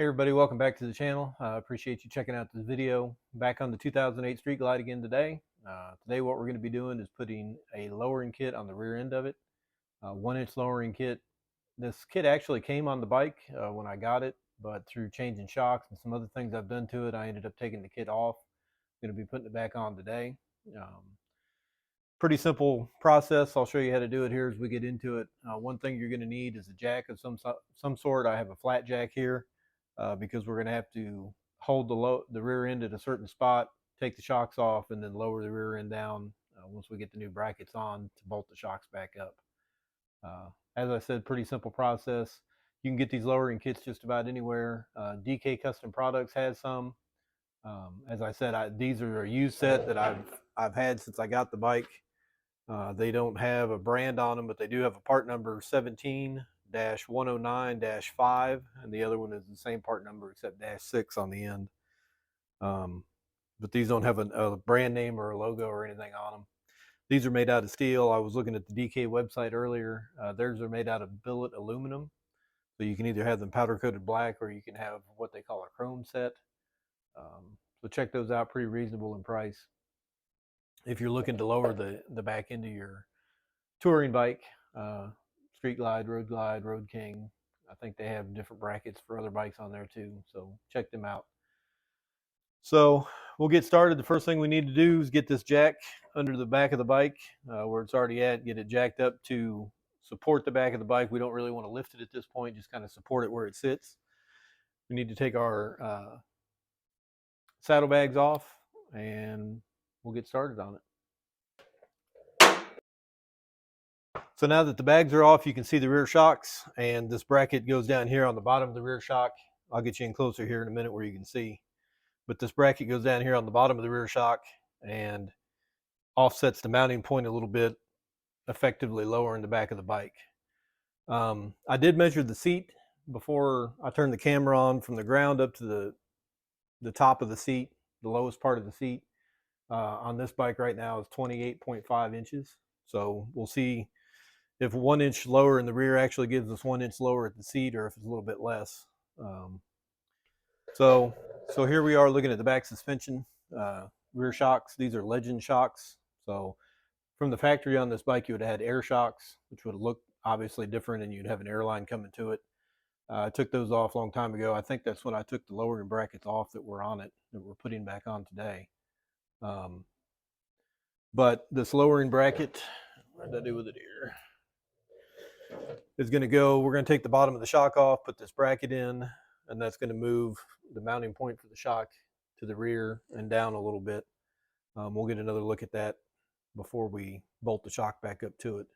Hey everybody, welcome back to the channel. Appreciate you checking out this video. Back on the 2008 Street Glide again today. Today what we're going to be doing is putting a lowering kit on the rear end of it. 1-inch lowering kit. This kit actually came on the bike when I got it, but through changing shocks and some other things I've done to it, I ended up taking the kit off. I'm going to be putting it back on today. Pretty simple process. I'll show you how to do it here as we get into it. One thing you're going to need is a jack of some sort. I have a flat jack here. Because we're going to have to hold the rear end at a certain spot, take the shocks off, and then lower the rear end down once we get the new brackets on to bolt the shocks back up. As I said, pretty simple process. You can get these lowering kits just about anywhere. DK Custom Products has some. As I said, these are a used set that I've had since I got the bike. They don't have a brand on them, but they do have a part number 17-109-5, and the other one is the same part number except -6 on the end. But these don't have a brand name or a logo or anything on them. These are made out of steel. I was looking at the DK website earlier. Theirs are made out of billet aluminum. So you can either have them powder coated black or you can have what they call a chrome set. So check those out, pretty reasonable in price. If you're looking to lower the back end of your touring bike, Street Glide, Road King, I think they have different brackets for other bikes on there too, so check them out. So we'll get started. The first thing we need to do is get this jack under the back of the bike where it's already at, get it jacked up to support the back of the bike. We don't really want to lift it at this point, just kind of support it where it sits. We need to take our saddlebags off and we'll get started on it. So now that the bags are off, you can see the rear shocks, and this bracket goes down here on the bottom of the rear shock. I'll get you in closer here in a minute where you can see. But this bracket goes down here on the bottom of the rear shock and offsets the mounting point a little bit, effectively lowering the back of the bike. I did measure the seat before I turned the camera on from the ground up to the top of the seat, the lowest part of the seat. On this bike right now is 28.5 inches. So we'll see if 1 inch lower in the rear actually gives us 1 inch lower at the seat, or if it's a little bit less. So here we are looking at the back suspension, rear shocks. These are Legend shocks. So from the factory on this bike, you would have had air shocks, which would look obviously different, and you'd have an airline coming to it. I took those off a long time ago. I think that's when I took the lowering brackets off that were on it, that we're putting back on today. But this lowering bracket, what did I do with it here? Is going to go, we're going to take the bottom of the shock off, put this bracket in, and that's going to move the mounting point for the shock to the rear and down a little bit. We'll get another look at that before we bolt the shock back up to it.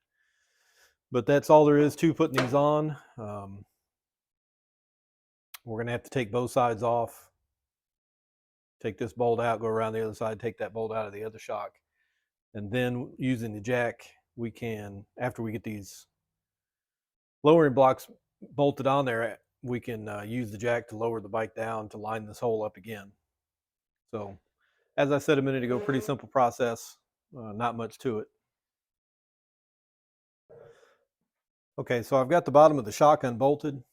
But that's all there is to putting these on. We're going to have to take both sides off, take this bolt out, go around the other side, take that bolt out of the other shock. And then using the jack, we can, after we get these lowering blocks bolted on there, we can use the jack to lower the bike down to line this hole up again. So as I said a minute ago, pretty simple process, not much to it. Okay, so I've got the bottom of the shock unbolted.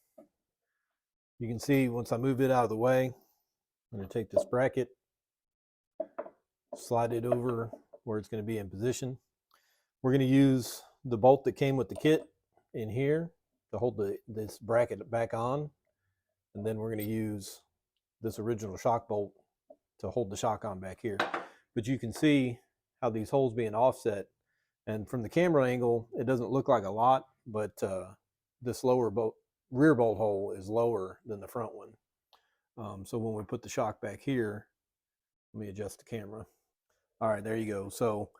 You can see once I move it out of the way, I'm going to take this bracket, slide it over where it's going to be in position. We're going to use the bolt that came with the kit in here to hold this bracket back on, and then we're going to use this original shock bolt to hold the shock on back here. But you can see how these holes being offset, and from the camera angle it doesn't look like a lot, but this rear bolt hole is lower than the front one. So when we put the shock back here, let me adjust the camera. All right, there you go. So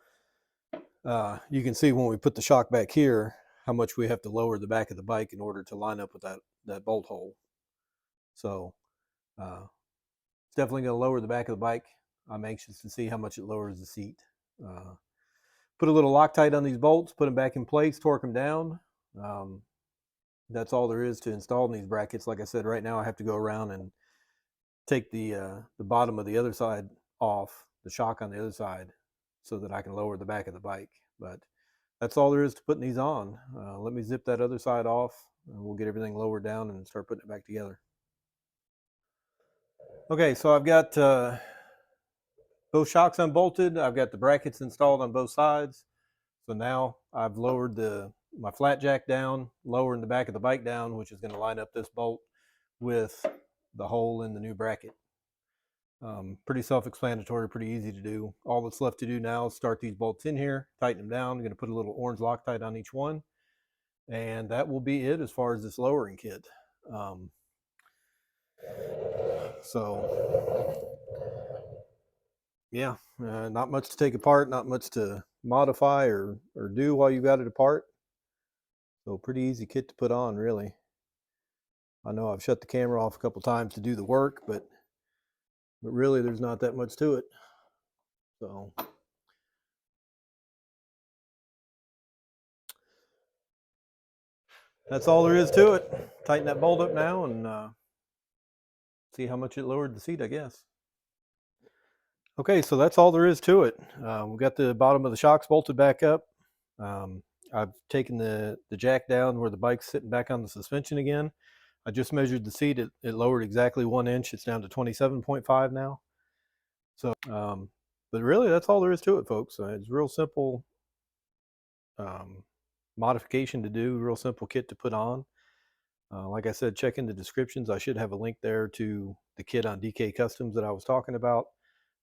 you can see when we put the shock back here how much we have to lower the back of the bike in order to line up with that bolt hole. So it's definitely going to lower the back of the bike. I'm anxious to see how much it lowers the seat. Put a little Loctite on these bolts, put them back in place, torque them down. That's all there is to installing these brackets. Like I said, right now I have to go around and take the bottom of the other side off, the shock on the other side, so that I can lower the back of the bike. But that's all there is to putting these on. Let me zip that other side off, and we'll get everything lowered down and start putting it back together. Okay, so I've got both shocks unbolted. I've got the brackets installed on both sides. So now I've lowered my flat jack down, lowering the back of the bike down, which is going to line up this bolt with the hole in the new bracket. Pretty self-explanatory, pretty easy to do. All that's left to do now is start these bolts in here, tighten them down. I'm going to put a little orange Loctite on each one, and that will be it as far as this lowering kit. So yeah, not much to take apart, not much to modify or do while you got it apart. So pretty easy kit to put on, really. I know I've shut the camera off a couple times to do the work, but really there's not that much to it. So that's all there is to it. Tighten that bolt up now and see how much it lowered the seat, I guess. Okay, so that's all there is to it. We've got the bottom of the shocks bolted back up. I've taken the jack down where the bike's sitting back on the suspension again. I just measured the seat. It lowered exactly 1 inch. It's down to 27.5 now. So, but really, that's all there is to it, folks. It's real simple modification to do, real simple kit to put on. Like I said, check in the descriptions. I should have a link there to the kit on DK Customs that I was talking about.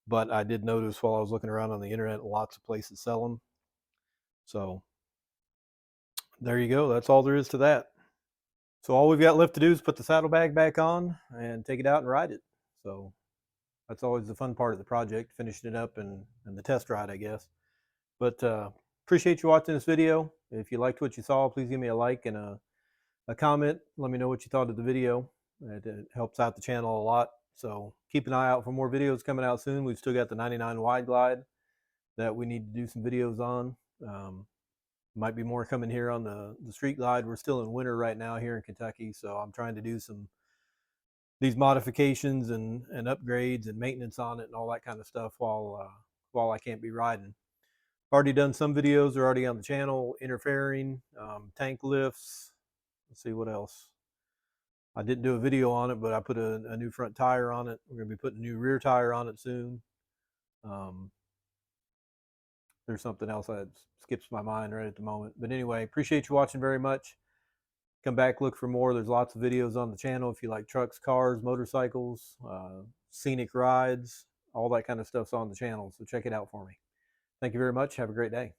But I did notice while I was looking around on the internet, lots of places sell them. So there you go. That's all there is to that. So all we've got left to do is put the saddlebag back on and take it out and ride it. So that's always the fun part of the project, finishing it up and the test ride, I guess. But appreciate you watching this video. If you liked what you saw, please give me a like and a comment. Let me know what you thought of the video. It helps out the channel a lot. So keep an eye out for more videos coming out soon. We've still got the 99 wide glide that we need to do some videos on. Might be more coming here on the street glide. We're still in winter right now here in Kentucky, so I'm trying to do these modifications and upgrades and maintenance on it and all that kind of stuff while I can't be riding. Already done some videos. They're already on the channel. Interfering, tank lifts. Let's see what else. I didn't do a video on it, but I put a new front tire on it. We're going to be putting a new rear tire on it soon. There's something else that skips my mind right at the moment. But anyway, appreciate you watching very much. Come back, look for more. There's lots of videos on the channel if you like trucks, cars, motorcycles, scenic rides, all that kind of stuff's on the channel. So check it out for me. Thank you very much. Have a great day.